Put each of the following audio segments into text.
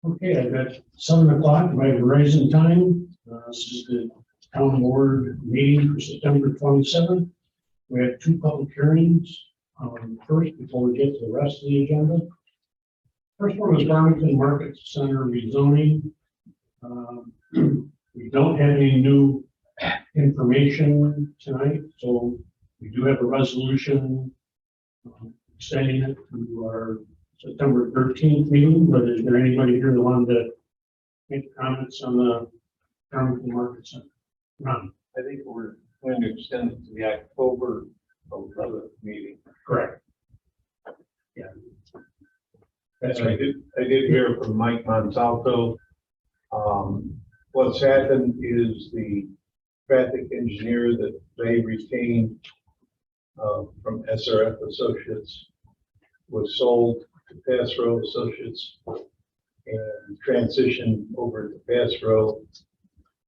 Okay, I've got 7 o'clock, my Verizon time. This is the town board meeting for September 27th. We have 2 public hearings. First, before we get to the rest of the agenda. First one is Farmington Market Center rezoning. We don't have any new information tonight, so we do have a resolution extending it to our September 13th meeting. But is there anybody here that wanted to make comments on the Farmington Market Center? None. I think we're going to extend it to the October 11th meeting. Correct. Yeah. That's I right. did hear from Mike Montalto. What's happened is the traffic engineer that they retained from SRF Associates was sold to Pass Row Associates and transitioned over to Pass Row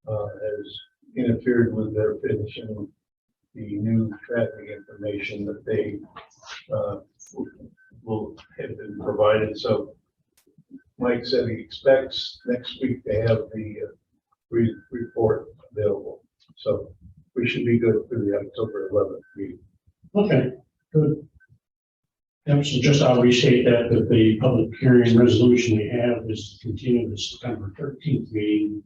has interfered with their finishing the new traffic information that they will have been provided. So Mike said he expects next week to have the report available. So we should be good for the October 11th meeting. Okay, good. Yep, so just I'll restate that the public hearing resolution we have is to continue the September 13th meeting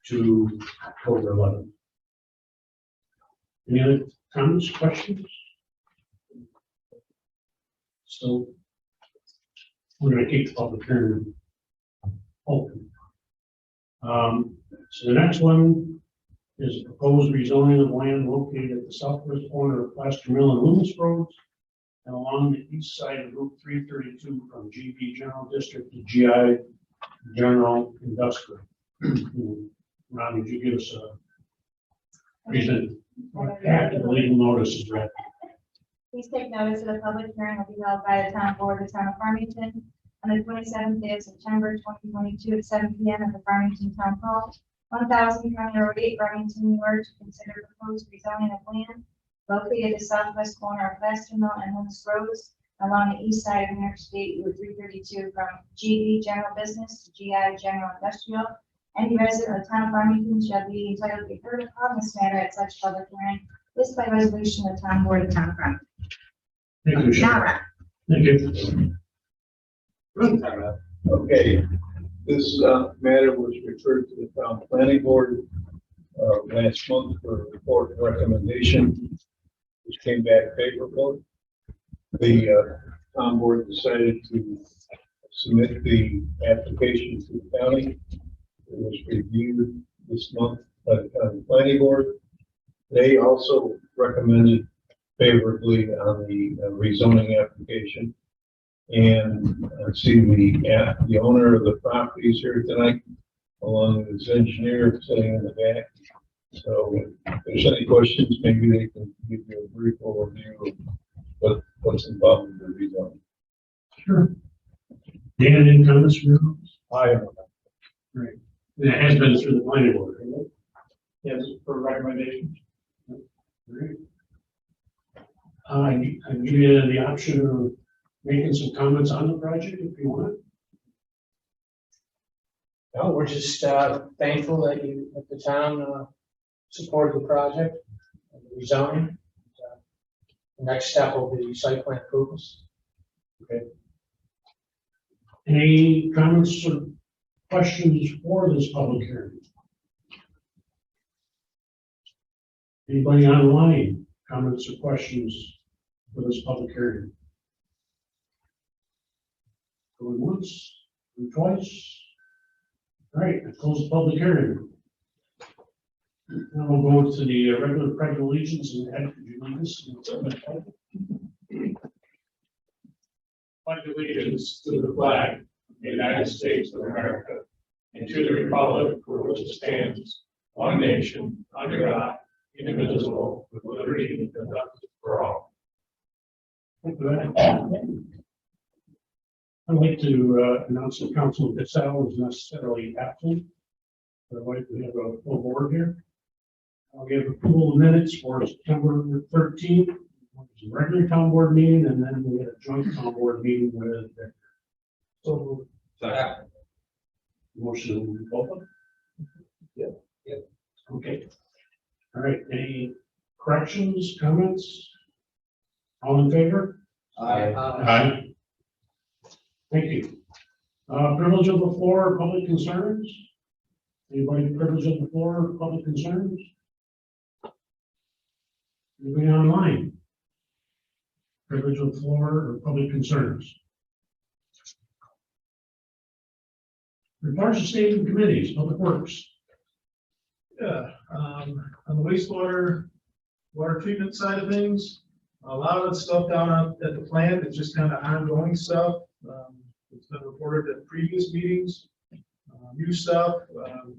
to October 11th. Any other comments, questions? So we're going to keep the public hearing open. So the next one is proposed rezoning of land located at the southwest corner of Plaster Mill and Loomis Roads and along the east side of Route 332 from GB General District to GI General Industrial. Ron, would you give us a reason after the legal notice is read? Please take notice of the public hearing will be held by the town board of the town of Farmington on the 27th day of September 2022 at 7 p.m. at the Farmington Town Hall, 1000 County Road 8, Farmington, New York, to consider proposed rezoning of land located at the southwest corner of Plaster Mill and Loomis Roads along the east side of New York State Route 332 from GB General Business to GI General Industrial. Any resident of the town of Farmington shall be entitled to be heard upon this matter at such public hearing. This by resolution of the town board of the town of Farmington. Thank you, Sharon. Thank you. Okay, this matter was referred to the town planning board last month for a report and recommendation, which came back favorable. The town board decided to submit the application to the county. It was reviewed this month by the county planning board. They also recommended favorably on the rezoning application. And I see the owner of the property is here tonight, along with his engineer sitting in the back. So if there's any questions, maybe they can give you a brief overview of what's involved in the rezoning. Sure. Dan, any comments from you? I have Great. And it has been through the planning board, right? yes for recommendations. Great. I give you the option of making some comments on the project if you want. No, we're just thankful that the town supported the project, the rezoning. The next step will be site plan approvals. Okay. Any comments or questions for this public hearing? Anybody online? Comments or questions for this public hearing? Going once, going twice. All right, I close the public hearing. Now we'll go to the regular pledge of allegiance and Ed, could you lead us? Pledge allegiance to the flag of the United States of America and to the republic for which it stands, one nation, under God, indivisible, with liberty and justice for all. Thank you, Ed. I'd like to announce that Councilman Pissarro is necessarily absent. Otherwise, we have a full board here. We have approval of minutes for September 13th, which is a regular town board meeting, and then we had a joint town board meeting with. So Motion open? Yep. Okay. All right, any corrections, comments? All in favor? Aye. Thank you. Privilege of the floor, public concerns? Anybody privilege of the floor, public concerns? Anybody online? Privilege of the floor or public concerns? Reports to state and committees, public works. Yeah, on the water treatment side of things, a lot of the stuff down at the plant is just kind of ongoing stuff. It's been reported at previous meetings. New stuff,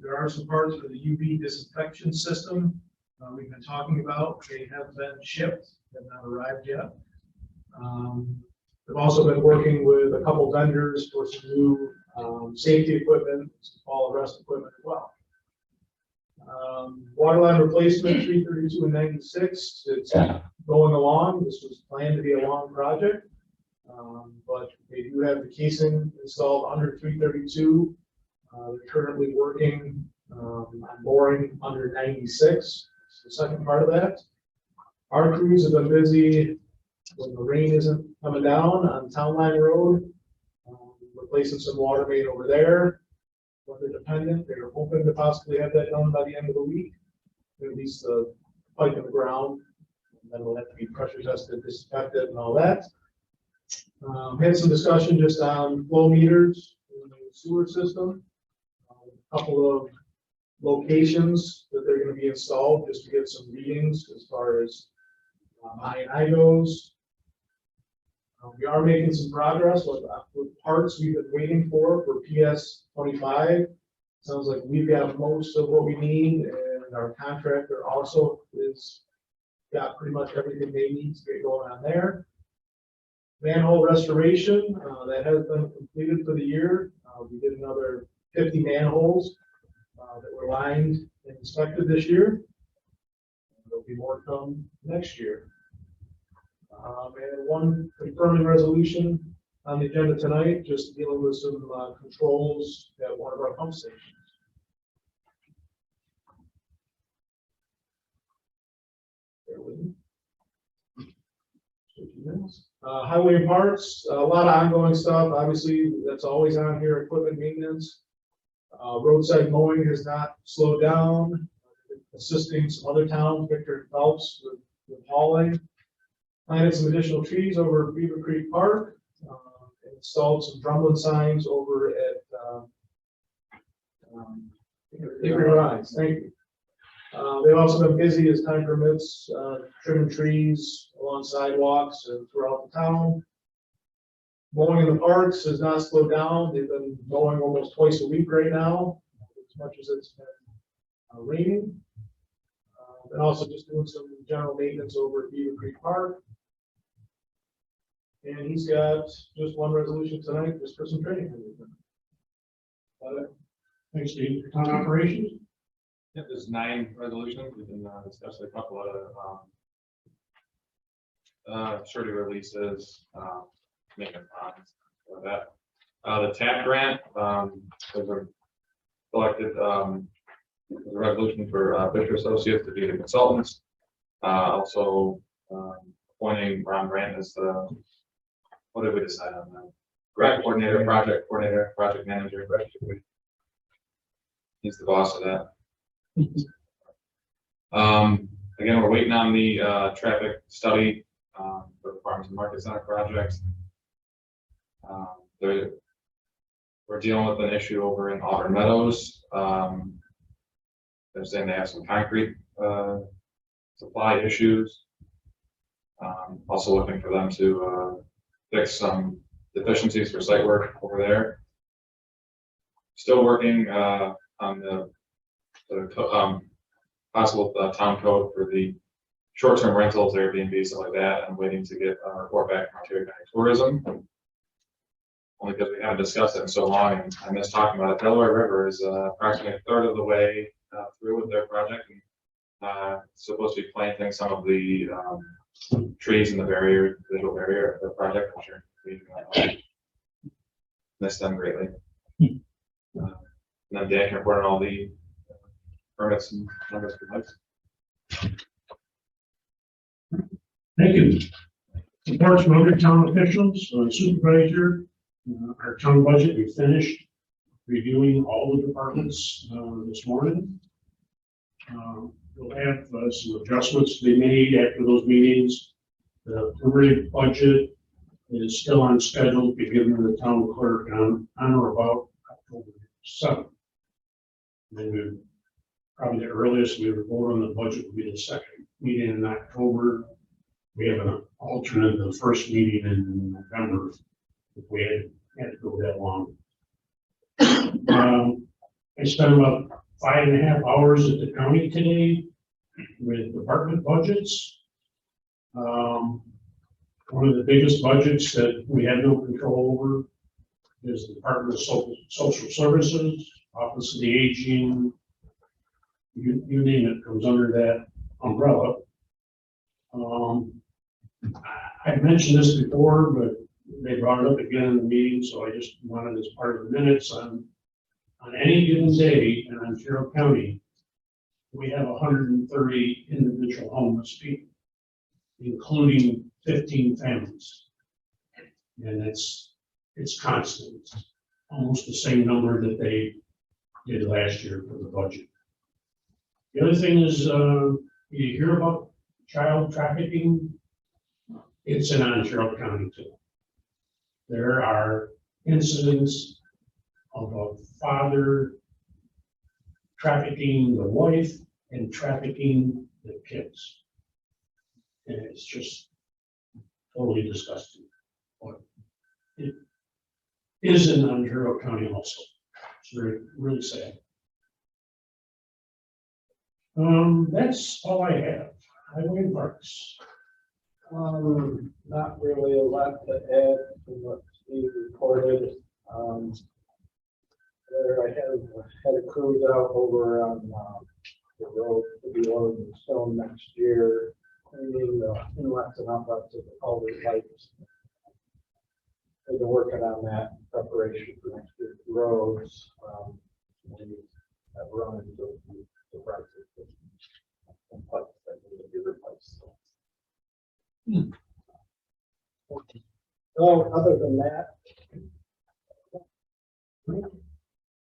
there are some parts for the UV disinfection system we've been talking about. They have been shipped, have not arrived yet. They've also been working with a couple vendors for some new safety equipment, some fall arrest equipment as well. Water line replacement 332 and 96. It's going along. This was planned to be a long project, but they do have the casing installed under 332. They're currently working on boring under 96. It's the second part of that. Our crews have been busy when the rain isn't coming down on Town Line Road, replacing some water main over there. Weather dependent, they're hoping to possibly have that done by the end of the week. At least the pipe in the ground, and then it'll have to be pressure tested, disinfected, and all that. Had some discussion just on flow meters in the sewer system. A couple of locations that they're going to be installed just to get some readings as far as I goes. We are making some progress with parts we've been waiting for PS 25. Sounds like we've got most of what we need, and our contractor also is got pretty much everything they need to get going on there. Manhole restoration that has been completed for the year. We did another 50 manholes that were lined and inspected this year. There'll be more come next year. And one confirming resolution on the agenda tonight, just dealing with some controls at one of our pump stations. Bear with me. Highway and parts, a lot of ongoing stuff. Obviously, that's always on here. Equipment maintenance, roadside mowing has not slowed down. Assisting some other towns, Victor Phelps with hauling. Planted some additional trees over at Beaver Creek Park. Installed some drumlin signs over at Hickory Rise. Thank you. They've also been busy as time permits, trimming trees along sidewalks and throughout the town. Mowing in the parks has not slowed down. They've been mowing almost twice a week right now, as much as it's been raining. And also just doing some general maintenance over at Beaver Creek Park. And he's got just one resolution tonight, just for some training. Thanks, Steve. Town operations? Yep, there's 9 resolutions. We can discuss a couple of surety releases, maintenance bonds, like that. The TAP grant, there's a selected a resolution for Fisher Associates to be the consultants. Also appointing Ron Grant as the, what did we decide on that? Grant coordinator, project manager. He's the boss of that. Again, we're waiting on the traffic study for the Farmington Market Center project. We're dealing with an issue over in Auburn Meadows. They're saying they have some concrete supply issues. Also looking for them to fix some deficiencies for site work over there. Still working on the possible town code for the short-term rentals, Airbnb, stuff like that. I'm waiting to get a report back from Ontario County Tourism. Only because we haven't discussed it in so long, and I miss talking about it. Delaware River is approximately a third of the way through with their project, and supposed to be planting some of the trees in the barrier, visual barrier of the project, which are miss them greatly. then Dan can report on all the permits and numbers for next. Thank you. Reports from other town officials, supervisor, our town budget, we finished reviewing all the departments this morning. We'll have some adjustments to be made after those meetings. The preliminary budget is still on schedule to be given to the town clerk on or about October 7th. Then probably the earliest we would vote on the budget would be the second meeting in October. We have an alternate, the first meeting in November, if we had to go that long. I spent about 5.5 hours at the county today with department budgets. One of the biggest budgets that we have no control over is the Department of Social Services, Office of the Aging, you name it, comes under that umbrella. I've mentioned this before, but they brought it up again in the meeting, so I just wanted as part of the minutes on any given day in Ontario County, we have 130 individual homeless people, including 15 families. And it's constant. It's almost the same number that they did last year for the budget. The other thing is, you hear about child trafficking. It's in Ontario County too. There are incidents of a father trafficking the wife and trafficking the kids. And it's just totally disgusting. But it is in Ontario County also. It's really sad. That's all I have. Highway and Parks. Not really a lot to add to what Steve reported. There I had a cruise out over on the road to be loaded in stone next year, cleaning the inlets and outlets of the culvert pipes. They've been working on that in preparation for next year's roads. We have run into the prices of some pipes that need to be replaced. So other than that,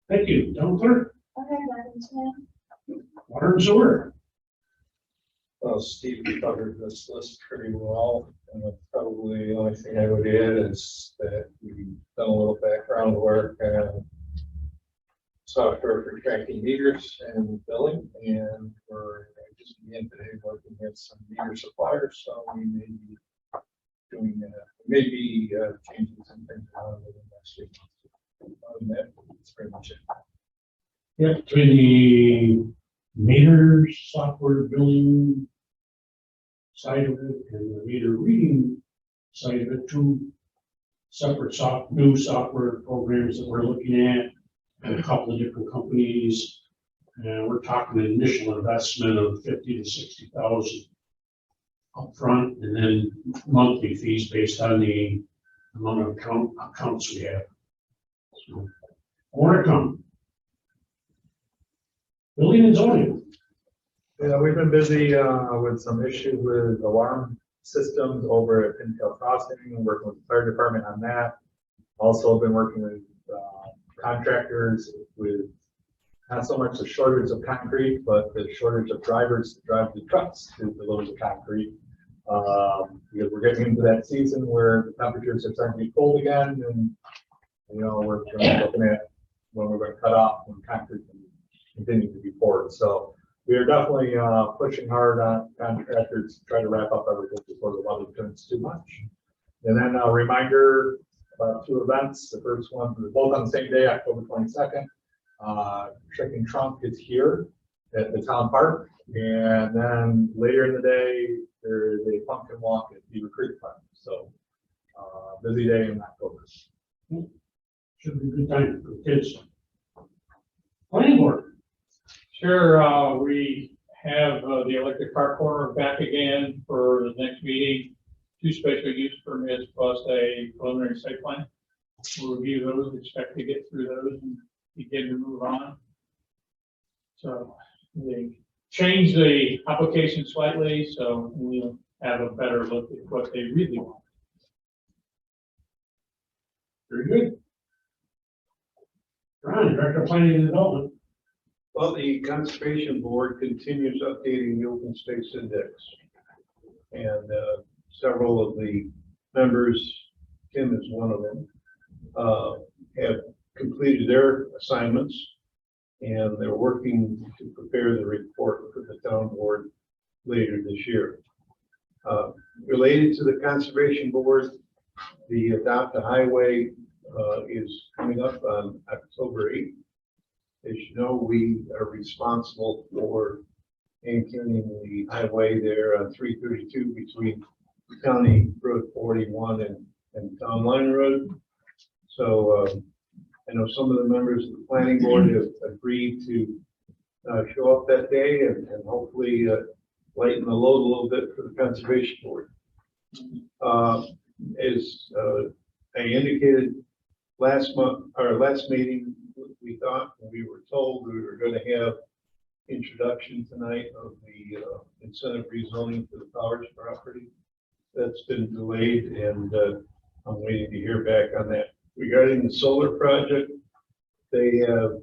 Thank you. Town Clerk, Okay, nothing. Water and Sewer. Well, Steve covered this list pretty well, and probably the only thing I would add is that we've done a little background work on software for tracking meters and billing, and we're just beginning today working with some meter suppliers, so we may be doing maybe changing some things around in the next few months. Other than that, that's pretty much it. Yeah, between the meter software billing side of it and the meter reading side of it, two separate new software programs that we're looking at, and a couple of different companies. And we're talking an initial investment of 50 to 60,000 upfront, and then monthly fees based on the amount of accounts we have. So, more to come. Building and zoning. Yeah, we've been busy with some issues with alarm systems over at Pintail Crossing, and working with the fire department on that. Also been working with contractors with not so much the shortage of concrete, but the shortage of drivers to drive the trucks to deliver the concrete. Because we're getting into that season where the temperatures are starting to be cold again, and we're looking at when we're going to cut off when concrete can continue to be poured. So we are definitely pushing hard on contractors to try to wrap up everything before the weather turns too much. And then a reminder about two events. The first one, both on the same day, October 22nd. Trick and Trunk is here at the town park. And then later in the day, there is a pumpkin walk at Beaver Creek Park. So busy day in October. Should be a good time for the kids. Planning board. Sure, we have the electric car corner back again for the next meeting. 2 special use permits plus a preliminary site plan. We'll review those, expect to get through those and begin to move on. So they changed the application slightly, so we'll have a better look at what they really want. Very good. Ron, Director of Planning and Development. Well, the Conservation Board continues updating the open space index. And several of the members, Tim is one of them, have completed their assignments. And they're working to prepare the report for the town board later this year. Related to the Conservation Board, the Adopt a Highway is coming up on October 8th. As you know, we are responsible for maintaining the highway there on 332 between County Road 41 and Town Line Road. So I know some of the members of the planning board have agreed to show up that day and hopefully lighten the load a little bit for the Conservation Board. As I indicated last month, our last meeting, we thought, and we were told we were going to have introduction tonight of the incentive rezoning for the Powers property. That's been delayed, and I'm waiting to hear back on that. Regarding the solar project, they have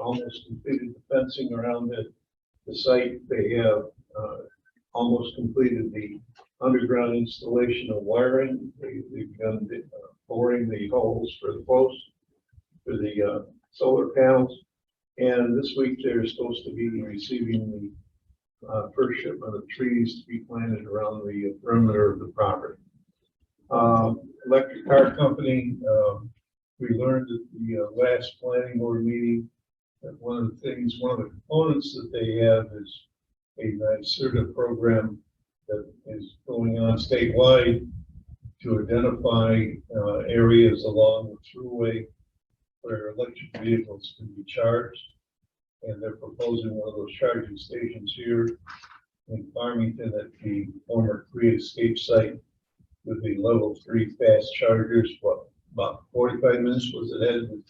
almost completed the fencing around the site. They have almost completed the underground installation of wiring. They've begun boring the holes for the posts for the solar panels. And this week they're supposed to be receiving the first shipment of trees to be planted around the perimeter of the property. Electric car company, we learned at the last planning board meeting that one of the components that they have is a NYSERDA program that is going on statewide to identify areas along the thruway where electric vehicles can be charged. And they're proposing one of those charging stations here in Farmington at the former Free Escape site with the level 3 fast chargers. What, about 45 minutes was it ahead?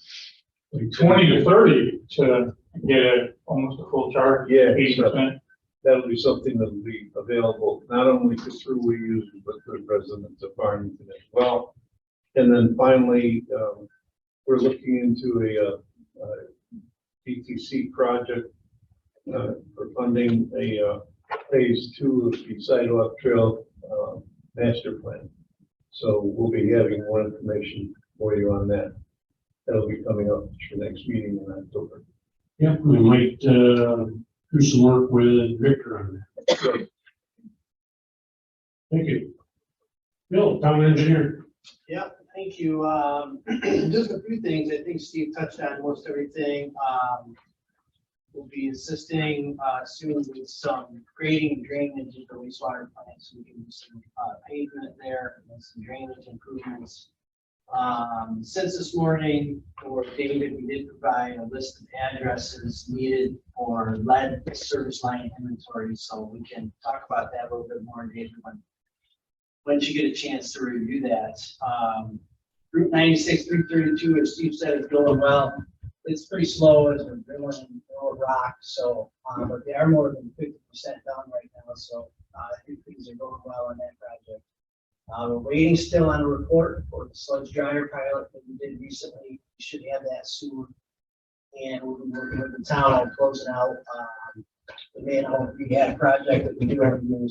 20 to 30 to get almost a full charge. Yeah, 80%. That'll be something that'll be available not only to throughway users, but to residents of Farmington as well. And then finally, we're looking into a PTC project for funding a phase 2 of the sidewalk trail master plan. So we'll be having more information for you on that. That'll be coming up for the next meeting in October. Yep, we might do some work with Victor on that. Thank you. Bill, town engineer. Yeah, thank you. Just a few things. I think Steve touched on most everything. We'll be assisting soon with some grading and drainage at the wastewater plant, so we can do some pavement there and some drainage improvements. Since this morning, for David, we did provide a list of addresses needed for lead service line inventory, so we can talk about that a little bit more, David, when you get a chance to review that. Route 96, 332, as Steve said, is going well. It's pretty slow as we're drilling rock, so but they are more than 50% done right now, so I think things are going well on that project. We're waiting still on a report for the sludge dryer pilot that we did recently. We should have that soon. And we'll be working with the town on closing out the manhole rehab project that we do every year.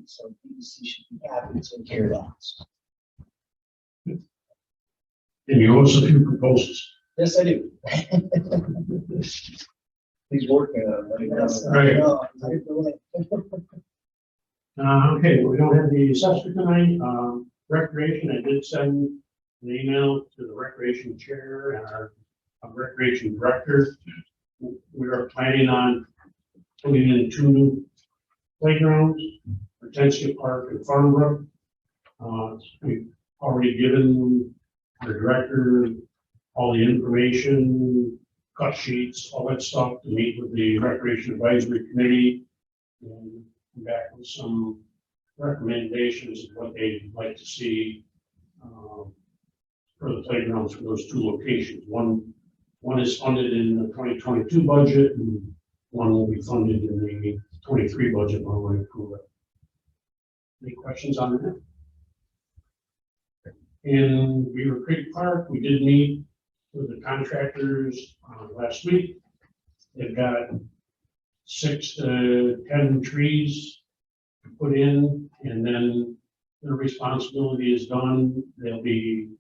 So PDC should be happy to take care of that. And you owe us a few proposals. Yes, I do. He's working on it. Yes, Right. I know. Okay, we don't have the assessor tonight. Recreation, I did send an email to the recreation chair and our recreation director. We are planning on putting in 2 new playgrounds for Tensia Park and Farmbrook. We've already given the director all the information, cut sheets, all that stuff to meet with the Recreation Advisory Committee and come back with some recommendations of what they'd like to see for the playgrounds for those 2 locations. One One is funded in the 2022 budget, and one will be funded in the 23 budget when we approve it. Any questions on that? In Beaver Creek Park, we did meet with the contractors last week. They've got 6 to 10 trees to put in, and then their responsibility is done. They'll be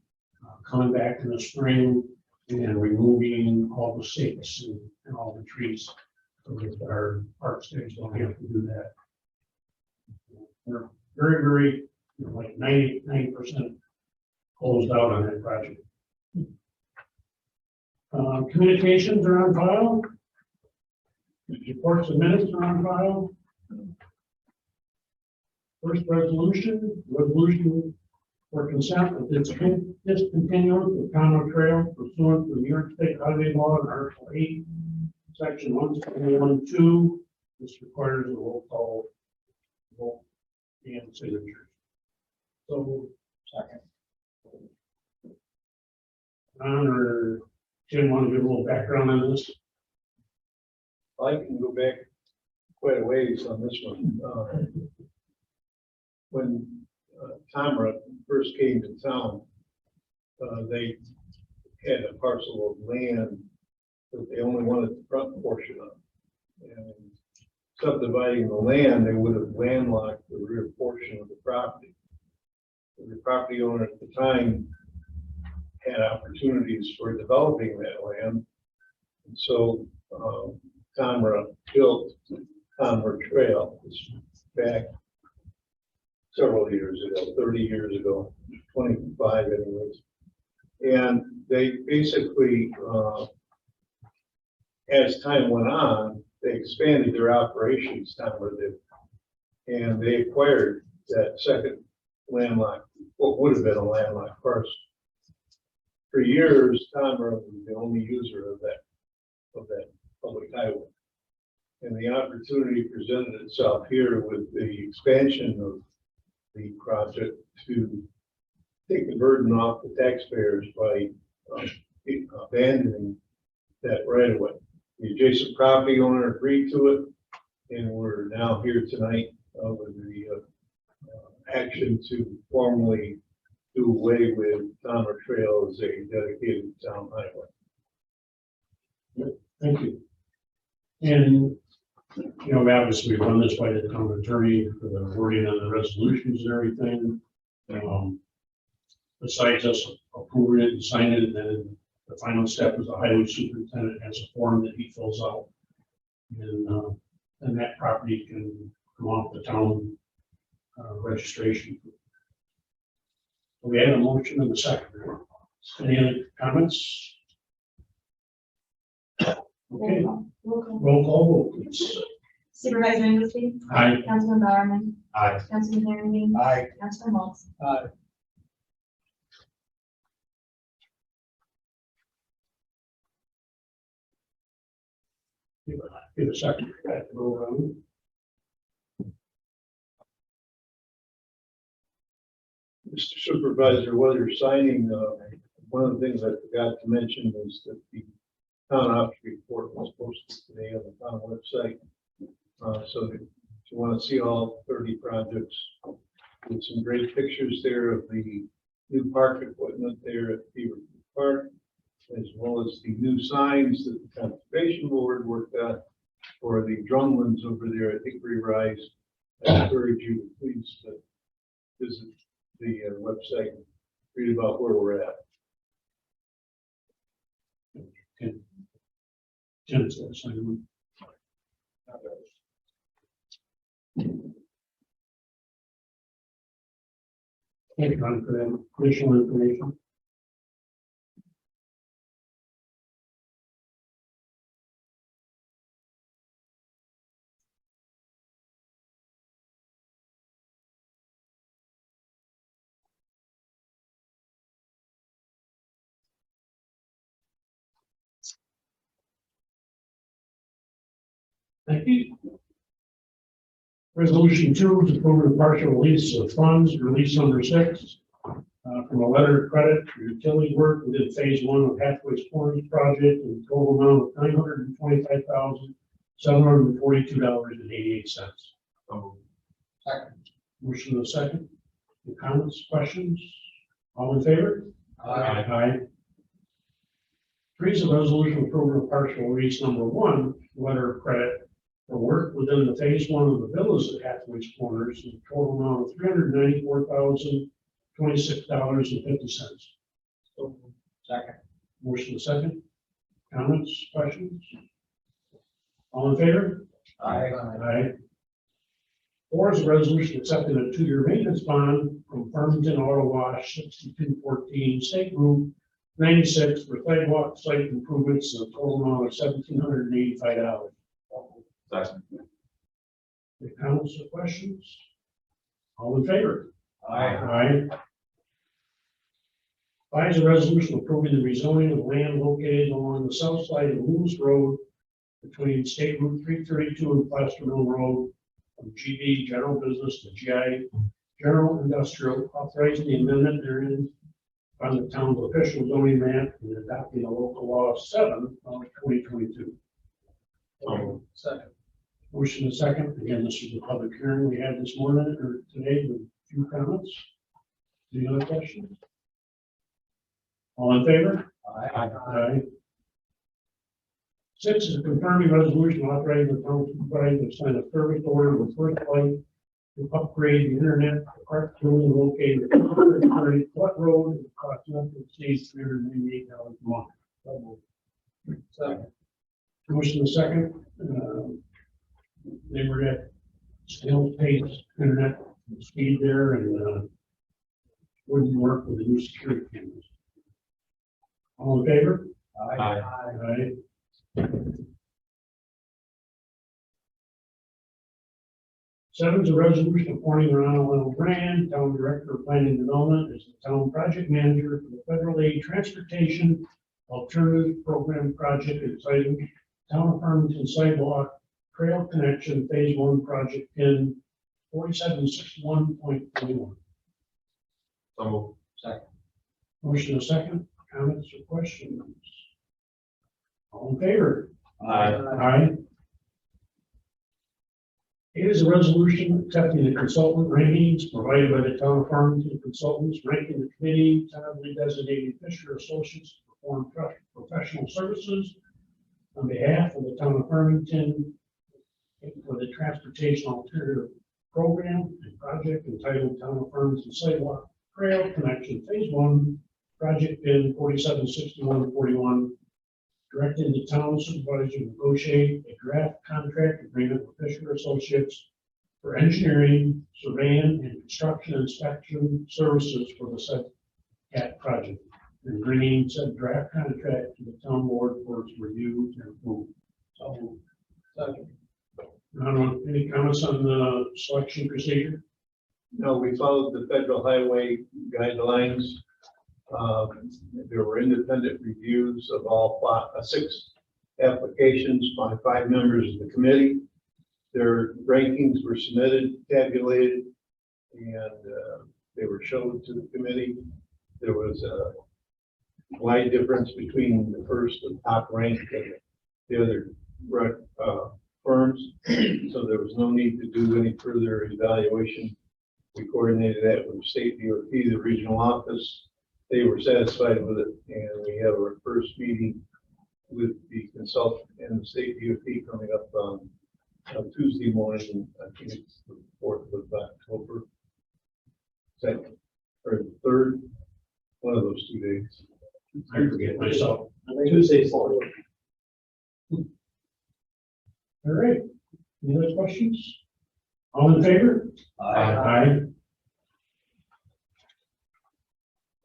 coming back in the spring and removing all the stakes and all the trees, so that our park stays don't have to do that. We're very, like 99% closed out on that project. Communications are on file. Reports and minutes are on file. First resolution for consent of discontinuance of common trail pursuant to New York State Highway Law in Article 8, Section 171(2). This requires a roll call vote and signatures. So, second. Ron or Jim, want to give a little background on this? I can go back quite a ways on this one. When Tamara first came to town, they had a parcel of land that they only wanted the front portion of. And subdividing the land, they would have landlocked the rear portion of the property. The property owner at the time had opportunities for developing that land. And so Tamara built Tamara Trail back several years ago, 30 years ago, 25 anyways. And they basically, as time went on, they expanded their operations, Tamara did. And they acquired that second landlocked, what would have been a landlocked parcel. For years, Tamara was the only user of that public highway. And the opportunity presented itself here with the expansion of the project to take the burden off the taxpayers by abandoning that right of way. The adjacent property owner agreed to it, and we're now here tonight with the action to formally do away with Tamara Trail as a dedicated town highway. Thank you. And, obviously we've run this by the town attorney for the wording on the resolutions and everything. Besides us approving it and signing it, then the final step is the highway superintendent has a form that he fills out. And that property can come off the town registration. We had a motion and a second. Any other comments? Okay, roll call vote, please. Supervisor Engelstine, Aye. Councilman Bowerman, Aye. Councilman Herring, Aye. Councilman Waltz. Aye. Give a second for that to go around. Mr. Supervisor, while you're signing, one of the things I forgot to mention is that the town ops report was posted today on the town website. So if you want to see all 30 projects, with some great pictures there of the new park equipment there at Beaver Creek Park, as well as the new signs that the Conservation Board worked on for the drumlins over there at Hickory Rise. I encourage you to please visit the website and read about where we're at. Jen's got a second. Thank you, Ron, for that additional information. Thank you. Resolution 2 is approve the partial release of funds, release number 6. from a letter of credit for utility work within phase one of Hathaway's Corners project in the total amount of $925,742.88. So moved. Motion and a second. Any comments, questions? All in favor? Aye. Three is a resolution approving a partial release number one, letter of credit for work within the phase one of the villas at Hathaway's Corners in the total amount of $394,026.50. Second. Motion and a second. Comments, questions? All in favor? Aye. Four is a resolution accepting a two-year maintenance bond from Farmington Auto Wash 6214 State Route 96 for sidewalk site improvements in a total amount of $1,785. Second. Any comments or questions? All in favor? Aye. Five is a resolution approving the rezoning of land located along the south side of Loomis Road between State Route 332 and Plaster Mill Road from GB General Business to GI General Industrial, authorizing the amendment therein on the town's official zoning map and adopting a local law 7 of 2022. Second. Motion and second. Again, this is a public hearing we had this morning or today with a few comments. Any other questions? All in favor? Aye. Six is a confirming resolution authorizing the town supervisor to sign a service order with First Light to upgrade the internet for park building located at 230 Flat Road and cost not to exceed $398 a month. Second. Motion and second. They were at snail pace internet speed there and wouldn't work with the new security cameras. All in favor? Aye. Aye. Seven is a resolution appointing Ronald L. Brand, Town Director of Planning and Development, as the Town Project Manager for the Federal Aid Transportation Alternative Program Project entitled Town of Farmington Sidewalk Trail Connection Phase 1 Project in 4761.21. So moved. Second. Motion and second. Comments or questions? All in favor? Aye. It is a resolution accepting the consultant rankings provided by the Town of Farmington Consultants, ranking the committee townly designated Fisher Associates to perform professional services on behalf of the Town of Farmington for the Transportation Alternative Program and Project entitled Town of Farmington Sidewalk Trail Connection Phase 1, Project PIN 476141, directing the town supervisor to negotiate a draft contract agreement with Fisher Associates for engineering, surveying, and construction inspection services for the said CAT project, and bringing said draft contract to the town board for its review and approval. So, Second. any comments on the selection procedure? No, we followed the federal highway guidelines. There were independent reviews of all 6 applications by 5 members of the committee. Their rankings were submitted, tabulated, and they were shown to the committee. There was a wide difference between the first and top ranked and the other firms, so there was no need to do any further evaluation. We coordinated that with the state DOT, the regional office. They were satisfied with it, and we have our first meeting with the consultant and the state DOT coming up on Tuesday morning. I think it's the 4th of October, 2nd or 3rd, one of those 2 days. I forget myself. Tuesday's. All right. Any other questions? All in favor? Aye.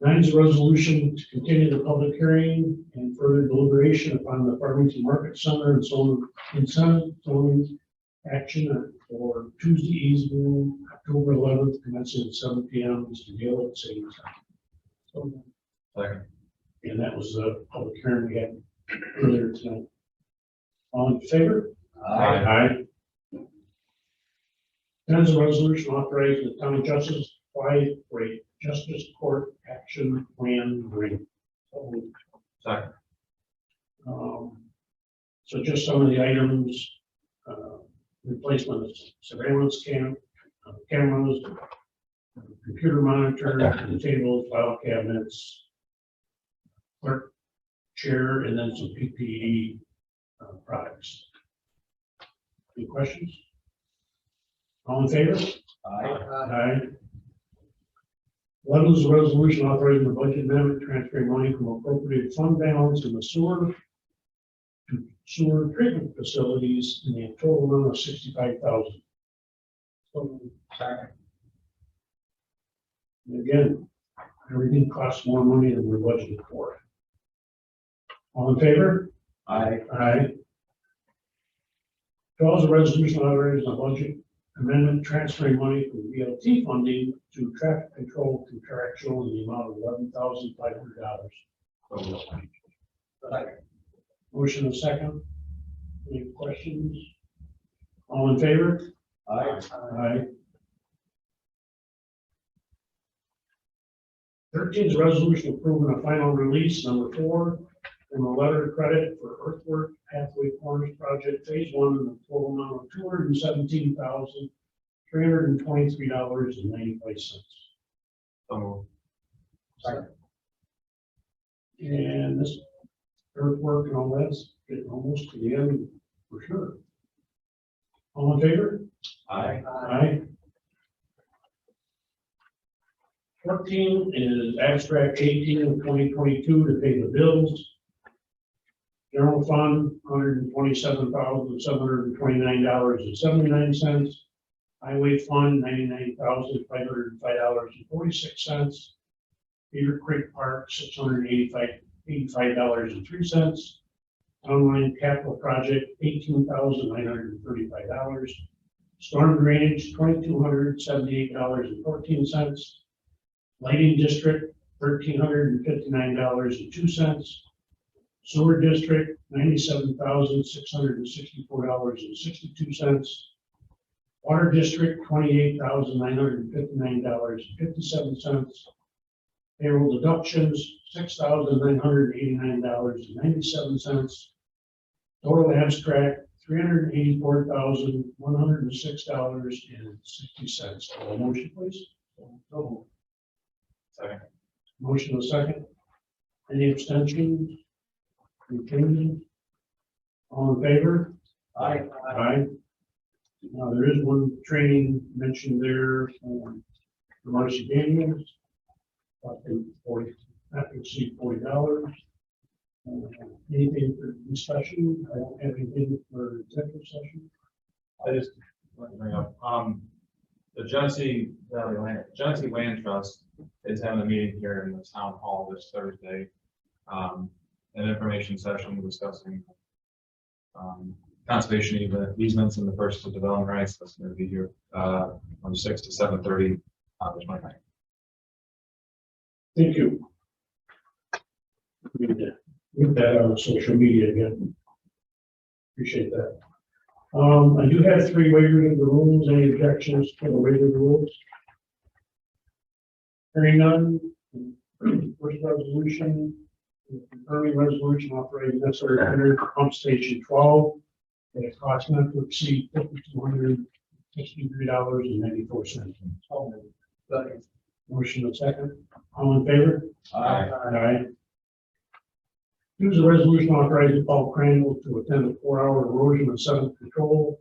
9 is a resolution to continue the public hearing and further deliberation upon the Farmington Market Center and zoning action for Tuesday evening, October 11th, commencing at 7 p.m. Mr. Gale at the same time. Second. And that was the public hearing we had earlier tonight. All in favor? Aye. That is a resolution authorizing the town justice to apply for a Justice Court Action Plan Grant. Second. So just some of the items, replacement of surveillance cameras, computer monitor, tables, file cabinets, clerk chair, and then some PPE products. Any questions? All in favor? Aye. 11 is a resolution authorizing the budget amendment, transferring money from appropriated fund balance in the sewer to sewer treatment facilities in the total amount of $65,000. And again, everything costs more money than we're budgeted for. All in favor? Aye. Aye. 12 is a resolution authorizing a budget amendment transferring money from VLT funding to traffic control contractual in the amount of $11,500. Motion and second. Any questions? All in favor? Aye. Aye. 13 is a resolution approving a final release, number 4, from a letter of credit for earthwork pathway corners project phase 1 in the total amount of $217,323.95. So moved. And this earthwork and all that's getting almost to the end for sure. All in favor? Aye. Aye. 14 is abstract 18 of 2022 to pay the bills. General fund, $127,729.79. Highway fund, $99,505.46. Beaver Creek Park, $685.03. Online capital project, $18,935. Storm drainage, $2,278.14. Lighting district, $1,359.02. Sewer district, $97,664.62. Water district, $28,959.57. Payroll deductions, $6,989.97. Total abstract, $384,106.60. Motion, please. Second. Motion a second. Any abstentions? Any changes? All in favor? Aye. Aye. Now, there is one training mentioned there for Marcy Daniels. Not to exceed $40. Anything for discussion? I don't have anything for executive session. I just want to bring up, the Genesee Land Trust is having a meeting here in the town hall this Thursday. An information session discussing conservation easements and the first of development rights. That's going to be here from 6 to 7:30 on the 29th. Thank you. We need to get that on social media again. Appreciate that. I do have 3 waivers of the rules. Any objections to the waiver of the rules? Hearing none. First resolution, confirming resolution authorizing necessary tender for pump station 12 at a cost not to exceed $5,263.94. Motion and second. All in favor? Aye. Aye. 2 is a resolution authorizing Paul Crandall to attend a 4-hour erosion and sediment control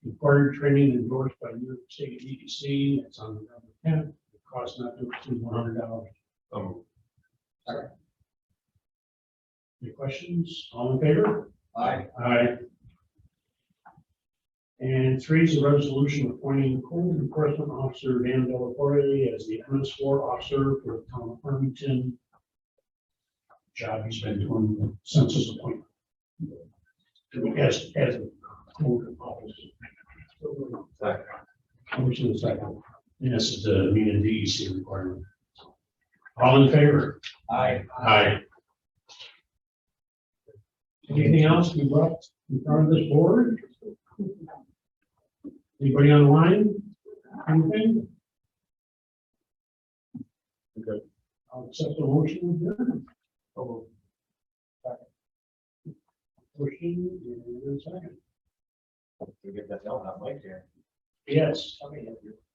required training endorsed by New York State DEC. It's on November 10th. The cost not to exceed $100. So moved. Any questions? All in favor? Aye. Aye. And 3 is a resolution appointing code enforcement officer Dan Delaporte as the MS4 officer for the town of Farmington. Job he's been doing since his appointment. As a code officer. Second. Motion is second. And this is the mean and DEC requirement. All in favor? Aye. Aye. Anything else we brought in front of this board? Anybody online? Anything? I'll accept the motion with adjourn. Motion and a second. We get that done, I'm like here. Yes.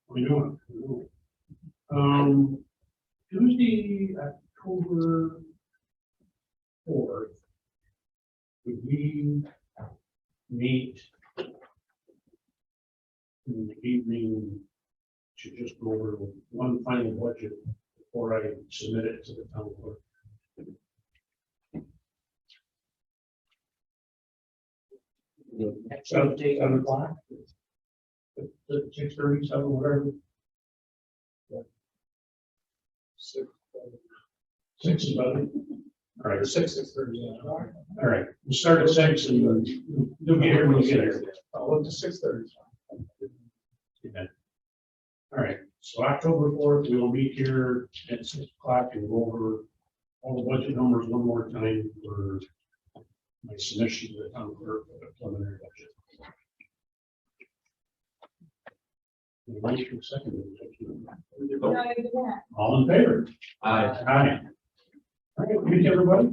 We do it. Tuesday, October 4th. Would we meet in the evening to just go over one final budget before I submit it to the town clerk? Seven o'clock? 6:30, 7, whatever. 6 is better. All right, 6:30. all right, we'll start at 6 and you'll get here when you get here. I'll look to 6:30. Yeah. All right, so October 4th, we will meet here at 6 o'clock and go over all the budget numbers one more time for my submission to the town clerk for the preliminary budget. Motion seconded. No, you didn't. All in favor? Aye. Aye. All right, thank you, everybody.